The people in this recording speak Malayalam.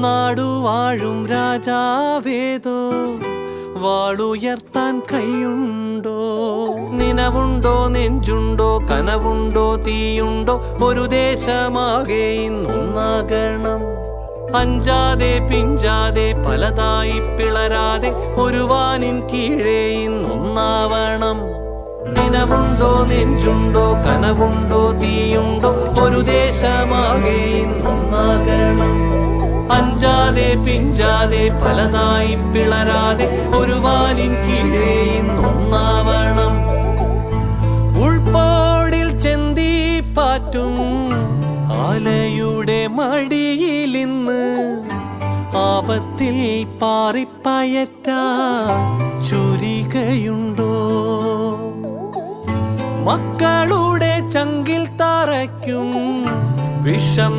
നാടുവാഴും രാജാവേതോ വാളുയർത്താൻ കൈയുണ്ടോ? നിനവുണ്ടോ, നെഞ്ചുണ്ടോ, കനവുണ്ടോ, തീയുണ്ടോ? ഒരു ദേശമാകെ ഇന്നൊന്നാകണം. അഞ്ചാതെ പിഞ്ചാതെ പലതായി പിളരാതെ ഒരു വാനിൻ കീഴേ ഇന്നൊന്നാവണം. നിനവുണ്ടോ, നെഞ്ചുണ്ടോ, കനവുണ്ടോ, തീയുണ്ടോ? ഒരു ദേശമാകെ ഇന്നൊന്നാകണം. അഞ്ചാതെ പിഞ്ചാതെ പലതായി പിളരാതെ ഒരു വാനിൻ കീഴേ ഇന്നൊന്നാവണം. ഉൾപ്പോടിൽ ചെന്തി പാറ്റും ആലയുടെ മടിയിലിന്ന് ആപത്തിൽ പാറിപ്പയറ്റ ചുരികയുണ്ടോ? മക്കളുടെ ചങ്കിൽ തറയ്ക്കും വിഷം